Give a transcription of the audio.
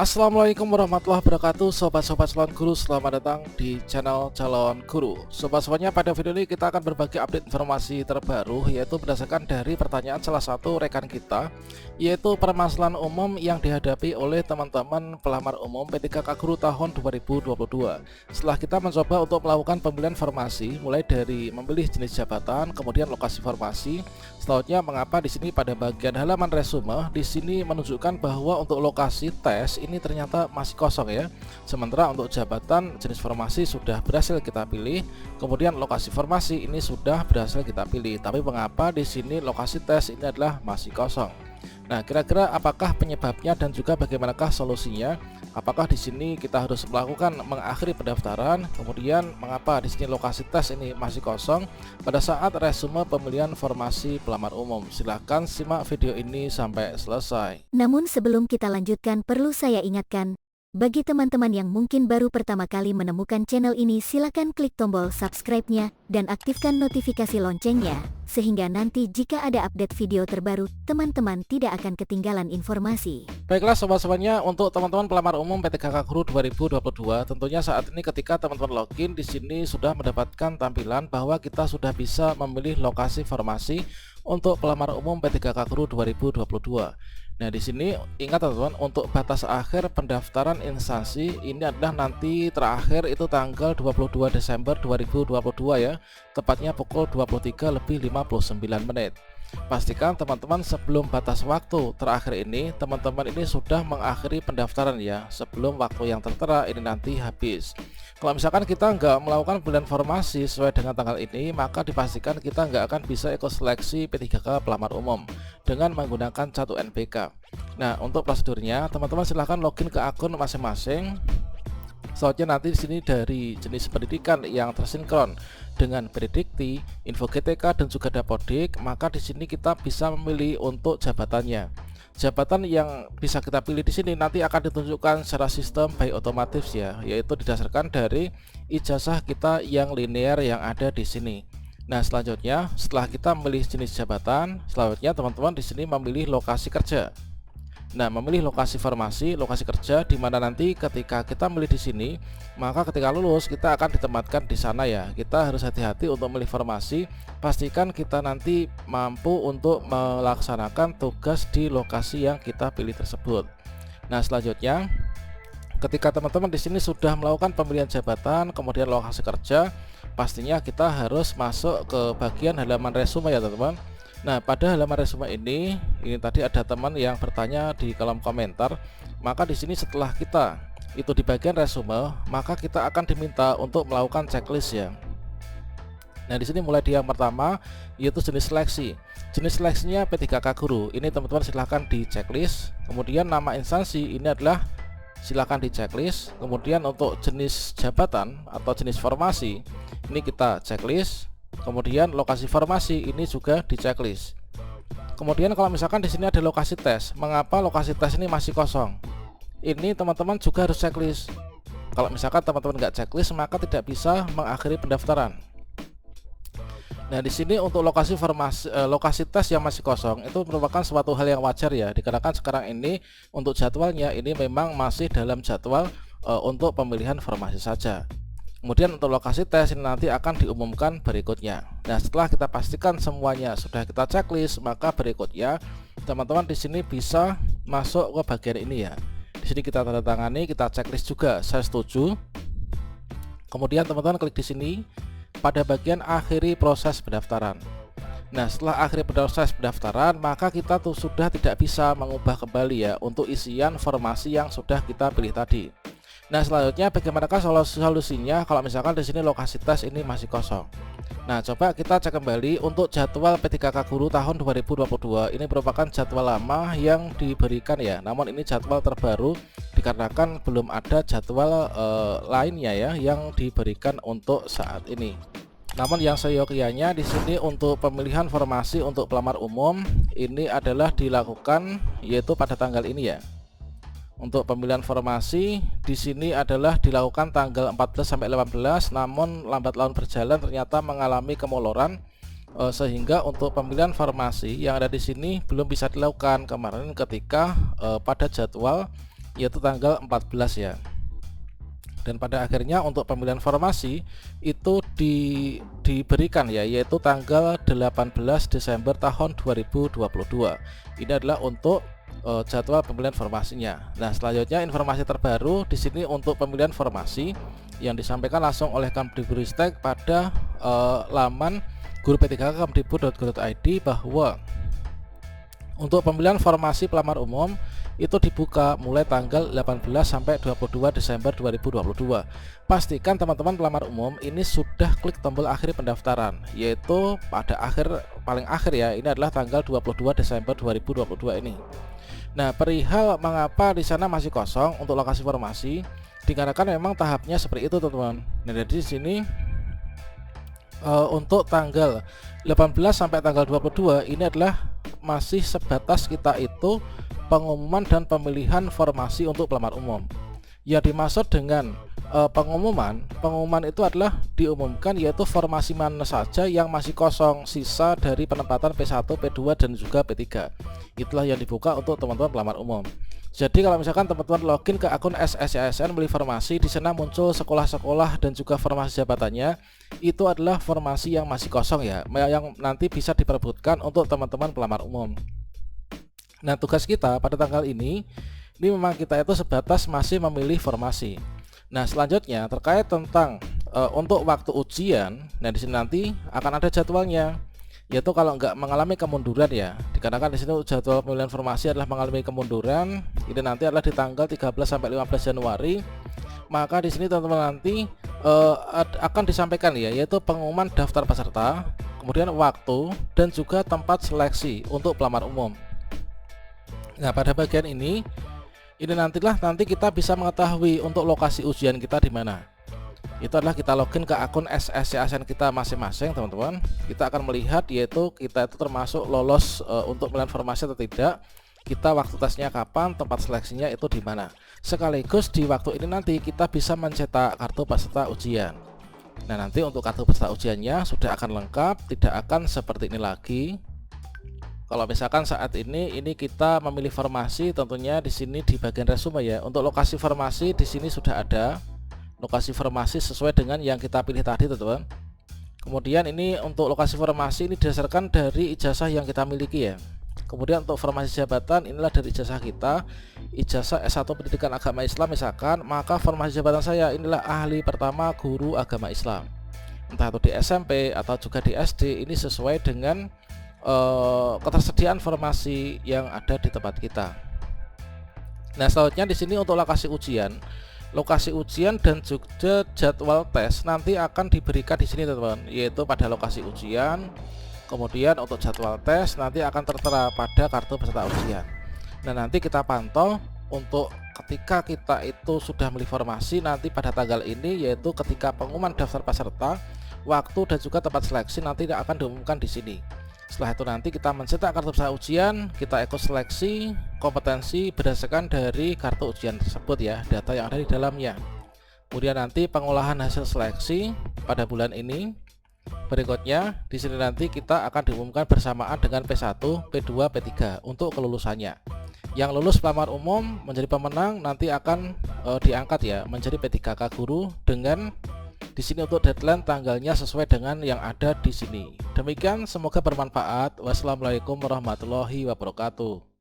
Assalamualaikum warahmatullahi wabarakatuh. Sobat-sobat calon guru, selamat datang di channel Calon Guru. Sobat-sobatnya, pada video ini kita akan berbagi update informasi terbaru, yaitu berdasarkan dari pertanyaan salah satu rekan kita, yaitu permasalahan umum yang dihadapi oleh teman-teman pelamar umum P3K Guru tahun 2022. Setelah kita mencoba untuk melakukan pemilihan formasi, mulai dari memilih jenis jabatan, kemudian lokasi formasi, selanjutnya mengapa di sini pada bagian halaman resume di sini menunjukkan bahwa untuk lokasi tes ini ternyata masih kosong ya. Sementara untuk jabatan jenis formasi sudah berhasil kita pilih, kemudian lokasi formasi ini sudah berhasil kita pilih. Tapi mengapa di sini lokasi tes ini adalah masih kosong? Nah, kira-kira apakah penyebabnya dan juga bagaimanakah solusinya? Apakah di sini kita harus melakukan mengakhiri pendaftaran? Kemudian mengapa di sini lokasi tes ini masih kosong pada saat resume pemilihan formasi pelamar umum? Silahkan simak video ini sampai selesai. Namun sebelum kita lanjutkan, perlu saya ingatkan, bagi teman-teman yang mungkin baru pertama kali menemukan channel ini, silakan klik tombol subscribe-nya dan aktifkan notifikasi loncengnya, sehingga nanti jika ada update video terbaru, teman-teman tidak akan ketinggalan informasi. Baiklah sobat-sobatnya, untuk teman-teman pelamar umum P3K Guru 2022, tentunya saat ini ketika teman-teman login di sini sudah mendapatkan tampilan bahwa kita sudah bisa memilih lokasi formasi untuk pelamar umum P3K Guru 2022. Nah, di sini ingat teman-teman, untuk batas akhir pendaftaran instansi ini adalah nanti terakhir itu tanggal 22 Desember 2022 ya, tepatnya pukul 23:59. Pastikan teman-teman sebelum batas waktu terakhir ini, teman-teman ini sudah mengakhiri pendaftaran ya, sebelum waktu yang tertera ini nanti habis. Kalau misalkan kita nggak melakukan pemilihan formasi sesuai dengan tanggal ini, maka dipastikan kita nggak akan bisa ikut seleksi P3K pelamar umum dengan menggunakan 1 NPK. Nah, untuk prosedurnya teman-teman silahkan login ke akun masing-masing. Soalnya nanti di sini dari jenis pendidikan yang tersinkron dengan Predikti, Info GTK dan juga Dapodik, maka di sini kita bisa memilih untuk jabatannya. Jabatan yang bisa kita pilih di sini nanti akan ditunjukkan secara sistem by otomatis ya, yaitu didasarkan dari ijazah kita yang linear yang ada di sini. Nah, selanjutnya setelah kita memilih jenis jabatan, selanjutnya teman-teman di sini memilih lokasi kerja. Nah, memilih lokasi formasi, lokasi kerja, di mana nanti ketika kita memilih di sini, maka ketika lulus kita akan ditempatkan di sana ya. Kita harus hati-hati untuk memilih formasi, pastikan kita nanti mampu untuk melaksanakan tugas di lokasi yang kita pilih tersebut. Nah, selanjutnya ketika teman-teman di sini sudah melakukan pemilihan jabatan, kemudian lokasi kerja, pastinya kita harus masuk ke bagian halaman resume ya teman-teman. Nah, pada halaman resume ini tadi ada teman yang bertanya di kolom komentar, maka di sini setelah kita itu di bagian resume, maka kita akan diminta untuk melakukan checklist ya. Nah, di sini mulai di yang pertama yaitu jenis seleksi. Jenis seleksinya P3K Guru. Ini teman-teman silahkan di checklist. Kemudian nama instansi ini adalah silahkan di checklist. Kemudian untuk jenis jabatan atau jenis formasi ini kita checklist. Kemudian lokasi formasi ini juga di checklist. Kemudian kalau misalkan di sini ada lokasi tes, mengapa lokasi tes ini masih kosong? Ini teman-teman juga harus checklist. Kalau misalkan teman-teman nggak checklist, maka tidak bisa mengakhiri pendaftaran. Nah, di sini untuk lokasi formasi, lokasi tes yang masih kosong itu merupakan suatu hal yang wajar ya, dikarenakan sekarang ini untuk jadwalnya ini memang masih dalam jadwal untuk pemilihan formasi saja. Kemudian untuk lokasi tes ini nanti akan diumumkan berikutnya. Nah, setelah kita pastikan semuanya sudah kita checklist, maka berikutnya teman-teman di sini bisa masuk ke bagian ini ya. Di sini kita tanda tangani, kita checklist juga, saya setuju. Kemudian teman-teman klik di sini pada bagian akhiri proses pendaftaran. Nah, setelah akhiri proses pendaftaran, maka kita tuh sudah tidak bisa mengubah kembali ya untuk isian formasi yang sudah kita pilih tadi. Nah, selanjutnya bagaimanakah solusinya kalau misalkan di sini lokasi tes ini masih kosong? Nah, coba kita cek kembali untuk jadwal P3K Guru tahun 2022. Ini merupakan jadwal lama yang diberikan ya. Namun ini jadwal terbaru dikarenakan belum ada jadwal lainnya ya yang diberikan untuk saat ini. Namun yang seyogianya di sini untuk pemilihan formasi untuk pelamar umum ini adalah dilakukan yaitu pada tanggal ini ya. Untuk pemilihan formasi di sini adalah dilakukan tanggal 14 sampai 18, namun lambat laun berjalan ternyata mengalami kemoloran sehingga untuk pemilihan formasi yang ada di sini belum bisa dilakukan kemarin ketika pada jadwal yaitu tanggal 14 ya. Dan pada akhirnya untuk pemilihan formasi itu diberikan ya, yaitu tanggal 18 Desember tahun 2022. Ini adalah untuk jadwal pemilihan formasinya. Nah, selanjutnya informasi terbaru di sini untuk pemilihan formasi yang disampaikan langsung oleh Kemdikbudristek pada laman guru P3K kemdikbud.go.id bahwa untuk pemilihan formasi pelamar umum itu dibuka mulai tanggal 18 sampai 22 Desember 2022. Pastikan teman-teman pelamar umum ini sudah klik tombol akhir pendaftaran, yaitu pada paling akhir ya, ini adalah tanggal 22 Desember 2022 ini. Nah, perihal mengapa di sana masih kosong untuk lokasi formasi, dikarenakan memang tahapnya seperti itu, teman-teman. Nah, jadi di sini untuk tanggal 18 sampai tanggal 22 ini adalah masih sebatas kita itu pengumuman dan pemilihan formasi untuk pelamar umum. Yang dimaksud dengan pengumuman itu adalah diumumkan yaitu formasi mana saja yang masih kosong sisa dari penempatan P1, P2 dan juga P3. Itulah yang dibuka untuk teman-teman pelamar umum. Jadi kalau misalkan teman-teman login ke akun SSYSN beli formasi, di sana muncul sekolah-sekolah dan juga formasi jabatannya, itu adalah formasi yang masih kosong ya, yang nanti bisa diperebutkan untuk teman-teman pelamar umum. Nah, tugas kita pada tanggal ini memang kita itu sebatas masih memilih formasi. Nah, selanjutnya terkait tentang untuk waktu ujian, nah di sini nanti akan ada jadwalnya. Yaitu kalau nggak mengalami kemunduran ya, dikarenakan di sini jadwal pemilihan formasi adalah mengalami kemunduran, ini nanti adalah di tanggal 13 sampai 15 Januari. Maka di sini teman-teman nanti akan disampaikan ya, yaitu pengumuman daftar peserta, kemudian waktu dan juga tempat seleksi untuk pelamar umum. Nah, pada bagian ini nanti kita bisa mengetahui untuk lokasi ujian kita di mana. Itu adalah kita login ke akun SSYSN kita masing-masing, teman-teman. Kita akan melihat yaitu kita itu termasuk lolos untuk pemilihan formasi atau tidak, kita waktu tesnya kapan, tempat seleksinya itu di mana. Sekaligus di waktu ini nanti kita bisa mencetak kartu peserta ujian. Nah, nanti untuk kartu peserta ujiannya sudah akan lengkap, tidak akan seperti ini lagi. Kalau misalkan saat ini kita memilih formasi, tentunya di sini di bagian resume ya. Untuk lokasi formasi di sini sudah ada lokasi formasi sesuai dengan yang kita pilih tadi, teman-teman. Kemudian ini untuk lokasi formasi ini didasarkan dari ijazah yang kita miliki ya. Kemudian untuk formasi jabatan inilah dari ijazah kita, ijazah S1 Pendidikan Agama Islam misalkan, maka formasi jabatan saya inilah ahli pertama guru agama Islam. Entah itu di SMP atau juga di SD, ini sesuai dengan ketersediaan formasi yang ada di tempat kita. Nah, selanjutnya di sini untuk lokasi ujian dan juga jadwal tes nanti akan diberikan di sini, teman-teman, yaitu pada lokasi ujian. Kemudian untuk jadwal tes nanti akan tertera pada kartu peserta ujian. Nah, nanti kita pantau untuk ketika kita itu sudah memilih formasi nanti pada tanggal ini, yaitu ketika pengumuman daftar peserta, waktu dan juga tempat seleksi nanti akan diumumkan di sini. Setelah itu nanti kita mencetak kartu peserta ujian, kita ikut seleksi kompetensi berdasarkan dari kartu ujian tersebut ya, data yang ada di dalamnya. Kemudian nanti pengolahan hasil seleksi pada bulan ini. Berikutnya di sini nanti kita akan diumumkan bersamaan dengan P1, P2, P3 untuk kelulusannya. Yang lulus pelamar umum menjadi pemenang nanti akan diangkat ya menjadi P3K guru dengan di sini untuk deadline tanggalnya sesuai dengan yang ada di sini. Demikian, semoga bermanfaat. Wassalamualaikum warahmatullahi wabarakatuh.